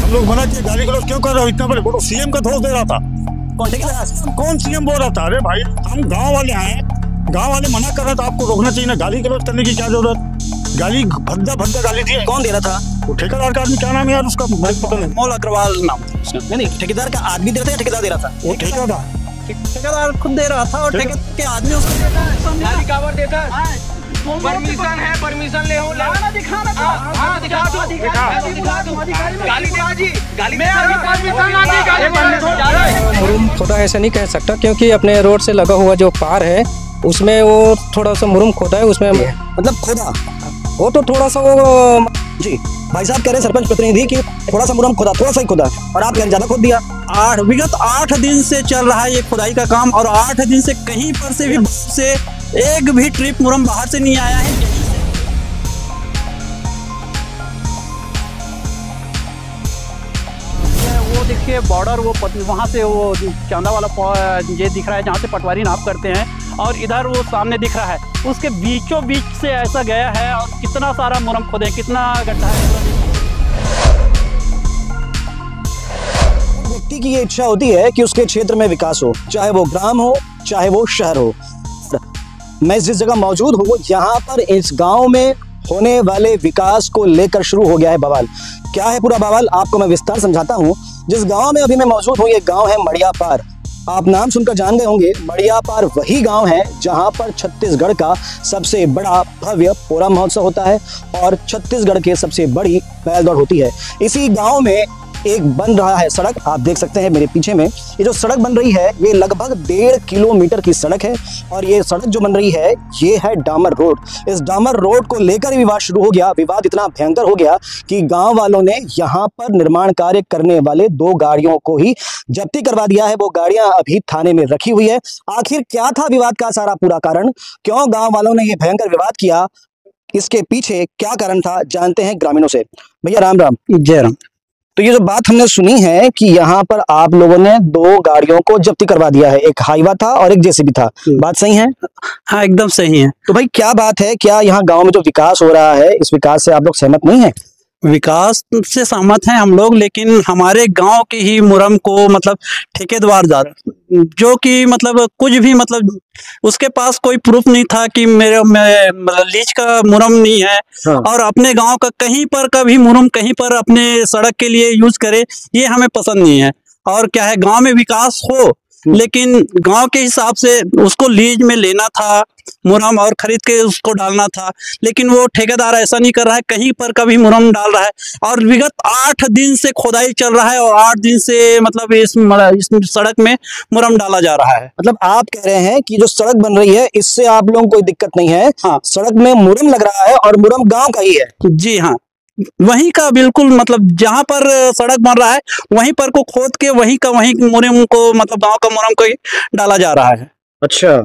हम लोग मना किए, गाली गलौज क्यों कर रहे हो इतना बड़े? फोटो सीएम का दोष दे रहा था। कौन सीएम बोल रहा था? अरे भाई हम गांव वाले हैं, गांव वाले मना कर रहे तो आपको रोकना चाहिए ना। गाली गलौज करने की क्या जरूरत? गाली भद्दा भद्दा गाली दी। कौन दे रहा था? वो ठेकेदार का आदमी, क्या नाम है यार उसका? पता नहीं। मौल अग्रवाल नाम था उसका। नहीं, ठेकेदार का आदमी दे रहा था या ठेकेदार दे रहा था? वो ठेकेदार, ठेकेदार खुद दे रहा था और ठेकेदार के आदमी उसको देता है। परमिशन है, परमिशन ले हो, दिखा मुरुम खोदा ऐसा नहीं कह सकता, क्योंकि अपने रोड से लगा हुआ जो पार है उसमें वो थोड़ा सा मुरुम खोदा है, उसमें मतलब खोदा वो तो थोड़ा सा वो। जी भाई साहब कह रहे सरपंच प्रतिनिधि कि थोड़ा सा मुरुम खोदा, थोड़ा सा ही खोदा, और आप ज्यादा खोद दिया। विगत 8 दिन से चल रहा है ये खुदाई का काम, और 8 दिन से कहीं पर से भी से एक भी ट्रिप मुरम बाहर से नहीं आया है। वो देखिए बॉर्डर, वो वहाँ से वो चांदा वाला ये दिख रहा है जहाँ से पटवारी नाप करते हैं, और इधर वो सामने दिख रहा है, उसके बीचों बीच से ऐसा गया है, और कितना सारा मुरम खोदे, कितना गड्ढा है। व्यक्ति की ये इच्छा होती है कि उसके क्षेत्र में विकास हो, चाहे वो ग्राम हो चाहे वो शहर हो। मैं जिस जगह मौजूद हूँ यहाँ पर इस गांव में होने वाले विकास को लेकर शुरू हो गया है बवाल। क्या है पूरा बवाल, आपको मैं विस्तार समझाता हूँ। जिस गांव में अभी मैं मौजूद हूँ ये गांव है मड़ियापार। आप नाम सुनकर जान गए होंगे, मड़ियापार वही गांव है जहां पर छत्तीसगढ़ का सबसे बड़ा भव्य पोरा महोत्सव होता है और छत्तीसगढ़ के सबसे बड़ी बैल दौड़ होती है। इसी गांव में एक बन रहा है सड़क, आप देख सकते हैं मेरे पीछे में ये जो सड़क बन रही है ये लगभग 1.5 किलोमीटर की सड़क है, और ये सड़क जो बन रही है ये है डामर रोड। इस डामर रोड को लेकर ही विवाद शुरू हो गया। विवाद इतना भयंकर हो गया कि गांव वालों ने यहाँ पर निर्माण कार्य करने वाले 2 गाड़ियों को ही जब्ती करवा दिया है। वो गाड़ियां अभी थाने में रखी हुई है। आखिर क्या था विवाद का सारा पूरा कारण, क्यों गाँव वालों ने ये भयंकर विवाद किया, इसके पीछे क्या कारण था, जानते हैं ग्रामीणों से। भैया राम राम। जय राम। तो ये जो बात हमने सुनी है कि यहाँ पर आप लोगों ने 2 गाड़ियों को जब्ती करवा दिया है, एक हाईवा था और एक जेसीबी था, बात सही है? हाँ एकदम सही है। तो भाई क्या बात है, क्या यहाँ गांव में जो विकास हो रहा है इस विकास से आप लोग सहमत नहीं है? विकास से सहमत हैं हम लोग, लेकिन हमारे गांव के ही मुरम को मतलब ठेकेदार जो कि मतलब कुछ भी मतलब उसके पास कोई प्रूफ नहीं था कि मेरे मतलब लीज का मुरम नहीं है। हाँ। और अपने गांव का कहीं पर का भी मुरम कहीं पर अपने सड़क के लिए यूज करे, ये हमें पसंद नहीं है। और क्या है, गांव में विकास हो लेकिन गांव के हिसाब से उसको लीज में लेना था मुरम और खरीद के उसको डालना था, लेकिन वो ठेकेदार ऐसा नहीं कर रहा है, कहीं पर कभी मुरम डाल रहा है। और विगत 8 दिन से खोदाई चल रहा है और 8 दिन से मतलब इस सड़क में मुरम डाला जा रहा है। मतलब आप कह रहे हैं कि जो सड़क बन रही है इससे आप लोगों को कोई दिक्कत नहीं है? हाँ। सड़क में मुरम लग रहा है और मुरम गाँव का ही है? जी हाँ, वहीं का बिल्कुल, मतलब जहां पर सड़क बन रहा है वहीं पर को खोद के वहीं का वहीं मुरम को मतलब गांव का मुरम को ही डाला जा रहा है। अच्छा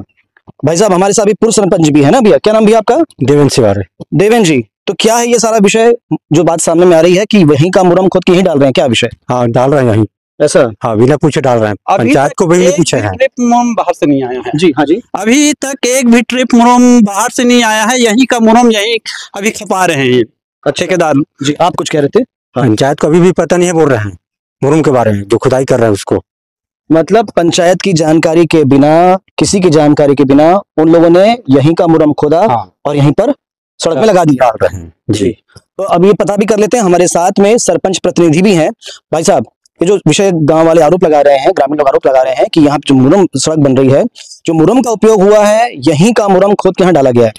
भाई साहब, हमारे साथ पूर्व सरपंच भी है ना भैया, क्या नाम भैया आपका? देवेंद्र सिवारे। देवेंद्र जी, तो क्या है ये सारा विषय जो बात सामने में आ रही है कि वहीं का मुरम खोद के ही डाल रहे हैं, क्या विषय? हाँ डाल रहे हैं यहीं। ऐसा? हाँ बिना पूछे डाल रहे हैं, पंचायत को भी नहीं पूछा है। ट्रिप मुरम बाहर से नहीं आया है। जी हाँ जी, अभी तक एक भी ट्रिप मुरम बाहर से नहीं आया है, यहीं का मुरम यहीं अभी खपा रहे हैं ठेकेदार जी। आप कुछ कह रहे थे? पंचायत को अभी भी पता नहीं है, बोल रहे हैं मुरम के बारे में, जो खुदाई कर रहे हैं उसको। मतलब पंचायत की जानकारी के बिना, किसी की जानकारी के बिना उन लोगों ने यहीं का मुरम खोदा। हाँ। और यहीं पर सड़क में लगा दिया जी। तो अब ये पता भी कर लेते हैं, हमारे साथ में सरपंच प्रतिनिधि भी हैं। भाई साहब, ये जो विषय गांव वाले आरोप लगा रहे हैं, ग्रामीण लोग आरोप लगा रहे हैं कि यहाँ जो मुरम सड़क बन रही है, जो मुरम का उपयोग हुआ है यहीं का मुरम खोद के यहाँ डाला गया है।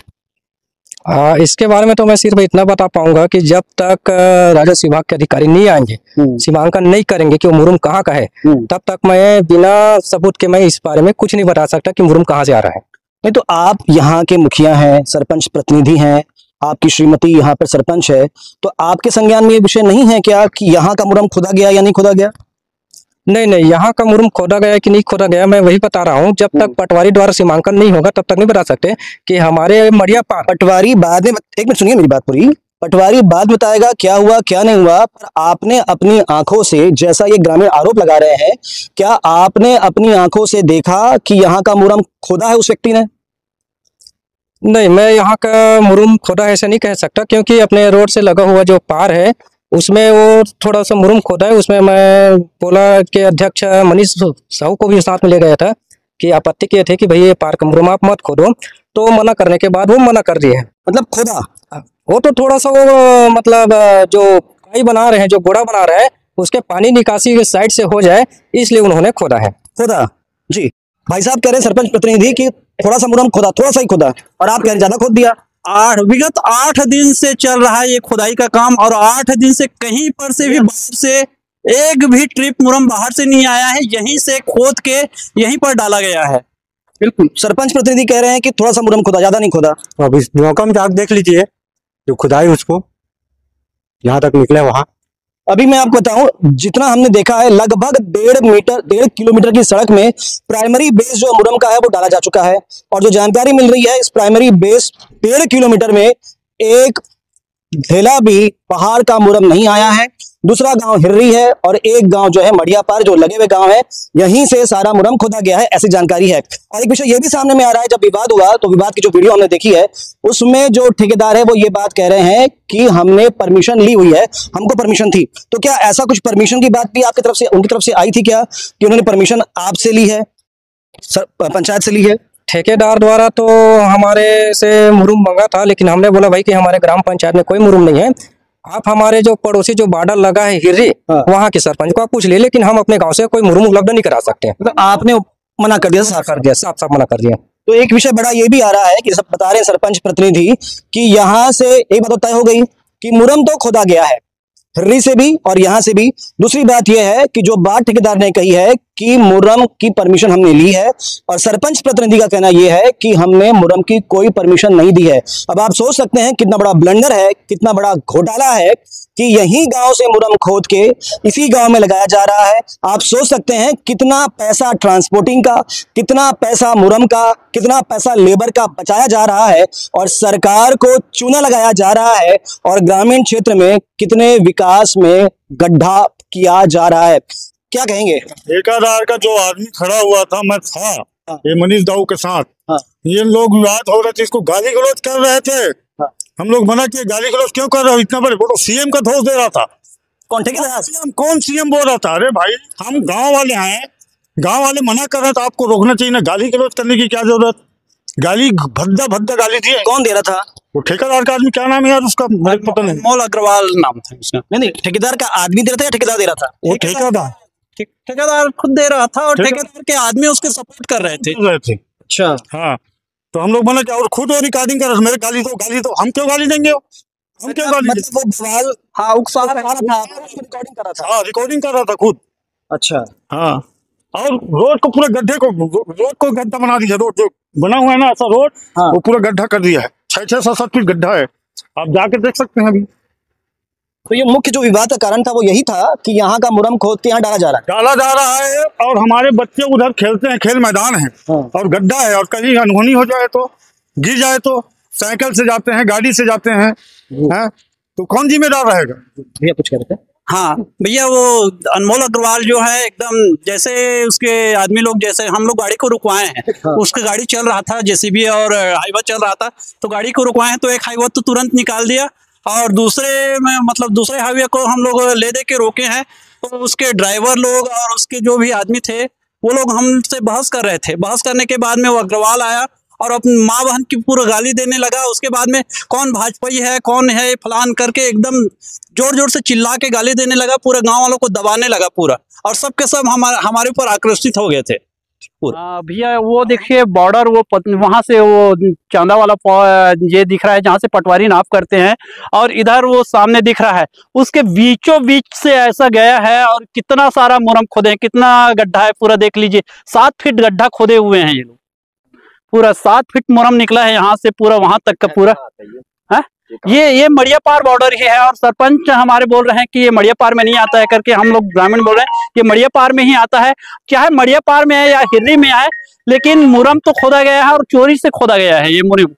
इसके बारे में तो मैं सिर्फ इतना बता पाऊंगा कि जब तक राजस्व विभाग के अधिकारी नहीं आएंगे, सीमांकन नहीं करेंगे कि वो मुरम कहाँ का है, तब तक मैं बिना सबूत के मैं इस बारे में कुछ नहीं बता सकता कि मुरम कहाँ से आ रहा है। नहीं तो आप यहाँ के मुखिया हैं, सरपंच प्रतिनिधि हैं, आपकी श्रीमती यहाँ पर सरपंच है, तो आपके संज्ञान में ये विषय नहीं है क्या कि यहाँ का मुरम खोदा गया या नहीं खोदा गया? नहीं नहीं, यहाँ का मुरम खोदा गया कि नहीं खोदा गया मैं वही बता रहा हूँ। जब तक पटवारी द्वारा सीमांकन नहीं होगा तब तक नहीं बता सकते कि हमारे मड़ियापार। पटवारी बाद में, एक मिनट सुनिए मेरी बात पूरी, पटवारी बाद बताएगा क्या हुआ क्या नहीं हुआ, पर आपने अपनी आंखों से, जैसा ये ग्रामीण आरोप लगा रहे हैं, क्या आपने अपनी आंखों से देखा कि यहाँ का मुरम खोदा है उस व्यक्ति ने? नहीं, मैं यहाँ का मुरम खोदा ऐसा नहीं कह सकता, क्योंकि अपने रोड से लगा हुआ जो पार है उसमें वो थोड़ा सा मुरुम खोदा है। उसमें मैं पोला के अध्यक्ष मनीष साहू को भी साथ में ले गया था कि आपत्ति किए थे कि भाई ये पार्क मुरुम आप मत खोदो, तो मना करने के बाद वो मना कर दिए हैं। मतलब खोदा वो तो थोड़ा सा वो मतलब जो काई बना रहे हैं, जो गोड़ा बना रहे हैं, उसके पानी निकासी के साइड से हो जाए, इसलिए उन्होंने खोदा है। खोदा जी। भाई साहब कह रहे हैं सरपंच प्रतिनिधि कि थोड़ा सा मुरम खोदा, थोड़ा सा ही खोदा, और आप कह रहे ज्यादा खोद दिया। विगत 8 दिन से चल रहा है ये खुदाई का काम, और 8 दिन से कहीं पर से भी बाहर से एक भी ट्रिप मुरम बाहर से नहीं आया है। यहीं से खोद के यहीं पर डाला गया है। बिल्कुल, सरपंच प्रतिनिधि कह रहे हैं कि थोड़ा सा मुरम खोदा, ज्यादा नहीं खोदा। तो अब इस मौका में आप देख लीजिए जो खुदाई उसको यहाँ तक निकले वहां। अभी मैं आपको बताऊं, जितना हमने देखा है लगभग 1.5 किलोमीटर की सड़क में प्राइमरी बेस जो मुरम का है वो डाला जा चुका है। और जो जानकारी मिल रही है, इस प्राइमरी बेस 1.5 किलोमीटर में एक ढेला भी पहाड़ का मुरम नहीं आया है। दूसरा गांव हिर्री है और एक गांव जो है मड़ियापार, जो लगे हुए गांव है, यहीं से सारा मुरम खोदा गया है, ऐसी जानकारी है। और एक विषय ये भी सामने में आ रहा है, जब विवाद हुआ तो विवाद की जो वीडियो हमने देखी है उसमें जो ठेकेदार है वो ये बात कह रहे हैं कि हमने परमिशन ली हुई है, हमको परमिशन थी। तो क्या ऐसा कुछ परमिशन की बात भी आपकी तरफ से, उनकी तरफ से आई थी क्या, कि उन्होंने परमिशन आपसे ली है, पंचायत से ली है? ठेकेदार द्वारा तो हमारे से मुरुम मांगा था, लेकिन हमने बोला भाई कि हमारे ग्राम पंचायत में कोई मुरुम नहीं है, आप हमारे जो पड़ोसी जो बॉर्डर लगा है हिर्री, वहाँ के सरपंच को आप पूछ ले, लेकिन हम अपने गांव से कोई मुरुम उपलब्ध नहीं करा सकते। मतलब आपने मना कर दिया, साफ कर दिया, साफ मना कर दिया। तो एक विषय बड़ा ये भी आ रहा है कि सब बता रहे हैं सरपंच प्रतिनिधि कि यहाँ से एक बात तय हो गई कि मुरम तो खोदा गया है हिर्री से भी और यहाँ से भी। दूसरी बात यह है कि जो बात ठेकेदार ने कही है कि मुरम की परमिशन हमने ली है, और सरपंच प्रतिनिधि का कहना यह है कि हमने मुरम की कोई परमिशन नहीं दी है। अब आप सोच सकते हैं कितना बड़ा ब्लंडर है, कितना बड़ा घोटाला है कि यही गांव से मुरम खोद के इसी गांव में लगाया जा रहा है। आप सोच सकते हैं कितना पैसा ट्रांसपोर्टिंग का, कितना पैसा मुरम का, कितना पैसा लेबर का बचाया जा रहा है, और सरकार को चूना लगाया जा रहा है, और ग्रामीण क्षेत्र में कितने विकास में गड्ढा किया जा रहा है। क्या कहेंगे? ठेकेदार का जो आदमी खड़ा हुआ था, मैं था ये मनीष दाऊ के साथ, ये लोग विवाद हो रहे थे, इसको गाली गलौज कर रहे थे। हम लोग मना किए, गाली गलौज क्यों कर रहे हो, इतना बड़े फोटो सीएम का दोष दे रहा था। कौन ठेकेदार? सीएम कौन सीएम बोल रहा था? अरे भाई हम गांव वाले हैं, गांव वाले मना कर रहे हैं तो आपको रोकना चाहिए ना, गाली गलौज करने की क्या जरूरत? गाली भद्दा भद्दा गाली दी। कौन दे रहा था? वो ठेकेदार का आदमी, क्या नाम है यार उसका, मुझे पता नहीं। अनमोल अग्रवाल नाम था उसका। नहीं, ठेकेदार का आदमी दे रहा था या ठेकेदार दे रहा था? वो ठेकेदार ठेकेदार खुद दे रहा था, और ठेकेदार के आदमी उसके सपोर्ट कर रहे थे। अच्छा, हाँ, तो हम लोग मना किया, और खुद वो रिकॉर्डिंग कर रहे थे, मेरे गाली दो, हम क्यों गाली देंगे? हम क्यों गाली? मतलब वो सवाल, हाँ, उकसा रहा था, रिकॉर्डिंग कर रहा था। हाँ, रिकॉर्डिंग कर रहा था खुद। अच्छा, हाँ, और रोड को पूरा गड्ढे को, रोड को गड्ढा बना दिया, रोड जो बना हुआ है ना ऐसा रोड, वो पूरा गड्ढा कर दिया है, 6-7 फीट गड्ढा है, आप जाके देख सकते हैं अभी। तो ये मुख्य जो विवाद का कारण था वो यही था कि यहाँ का मुरम खोद के यहाँ डाला जा रहा है, और हमारे बच्चे उधर खेलते हैं, खेल मैदान है, और गड्ढा है, और कहीं अनहोनी हो जाए तो, गिर जाए तो, साइकिल से जाते हैं, गाड़ी से जाते हैं, तो कौन जिम्मेदार रहेगा? भैया कुछ कह रहे थे? हाँ भैया, वो अनमोल अग्रवाल जो है एकदम, जैसे उसके आदमी लोग, जैसे हम लोग गाड़ी को रुकवाए हैं, उसकी गाड़ी चल रहा था, जेसीबी और हाईवा चल रहा था, तो गाड़ी को रुकवाए हैं, तो एक हाईवा तो तुरंत निकाल दिया, और दूसरे में मतलब दूसरे हाईवे को हम लोग ले दे के रोके हैं, तो उसके ड्राइवर लोग और उसके जो भी आदमी थे वो लोग हमसे बहस कर रहे थे। बहस करने के बाद में वो अग्रवाल आया और अपनी माँ बहन की पूरा गाली देने लगा। उसके बाद में कौन भाजपाई है, कौन है फलान करके एकदम जोर जोर से चिल्ला के गाली देने लगा, पूरे गांव वालों को दबाने लगा पूरा, और सबके सब हमारे ऊपर आक्रोशित हो गए थे। भैया वो देखिए बॉर्डर, वो वहां से वो चांदा वाला ये दिख रहा है जहां से पटवारी नाप करते हैं, और इधर वो सामने दिख रहा है, उसके बीचों बीच से ऐसा गया है, और कितना सारा मुरम खोदे हैं, कितना गड्ढा है पूरा देख लीजिए, 7 फीट गड्ढा खोदे हुए हैं ये लोग, पूरा 7 फीट मुरम निकला है यहाँ से पूरा वहां तक का पूरा। ये मड़ियापार बॉर्डर ही है, और सरपंच हमारे बोल रहे हैं कि ये मड़ियापार में नहीं आता है करके, हम लोग ग्रामीण बोल रहे हैं ये मड़ियापार में ही आता है। चाहे मड़ियापार में है या हिर्री में है, लेकिन मुरम तो खोदा गया है और चोरी से खोदा गया है ये मुरम।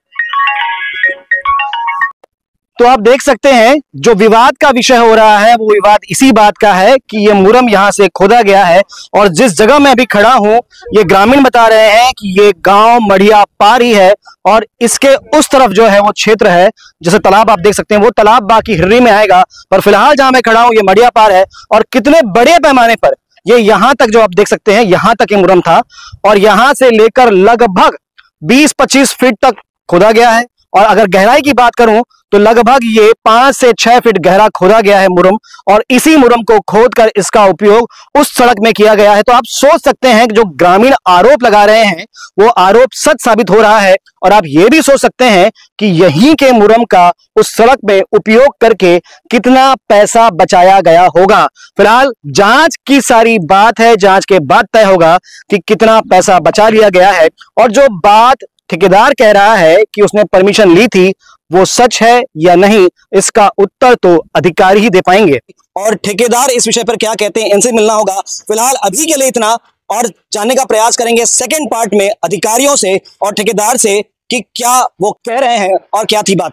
तो आप देख सकते हैं जो विवाद का विषय हो रहा है वो विवाद इसी बात का है कि ये मुरम यहां से खोदा गया है। और जिस जगह मैं अभी खड़ा हूं ये ग्रामीण बता रहे हैं कि ये गांव मढ़िया पार ही है और इसके उस तरफ जो है वो क्षेत्र है, जैसे तालाब आप देख सकते हैं वो तालाब बाकी हिर्री में आएगा, पर फिलहाल जहां मैं खड़ा हूं ये मढ़िया पार है। और कितने बड़े पैमाने पर ये यहां तक जो आप देख सकते हैं यहां तक ये मुरम था और यहां से लेकर लगभग 20-25 फीट तक खोदा गया है। और अगर गहराई की बात करूं तो लगभग ये 5 से 6 फीट गहरा खोदा गया है मुरम और इसी मुरम को खोदकर इसका उपयोग उस सड़क में किया गया है। तो आप सोच सकते हैं कि जो ग्रामीण आरोप लगा रहे हैं वो आरोप सच साबित हो रहा है। और आप ये भी सोच सकते हैं कि यहीं के मुरम का उस सड़क में उपयोग करके कितना पैसा बचाया गया होगा। फिलहाल जांच की सारी बात है, जांच के बाद तय होगा कि कितना पैसा बचा लिया गया है। और जो बात ठेकेदार कह रहा है कि उसने परमिशन ली थी वो सच है या नहीं, इसका उत्तर तो अधिकारी ही दे पाएंगे। और ठेकेदार इस विषय पर क्या कहते हैं इनसे मिलना होगा। फिलहाल अभी के लिए इतना, और जानने का प्रयास करेंगे सेकंड पार्ट में अधिकारियों से और ठेकेदार से कि क्या वो कह रहे हैं और क्या थी बात।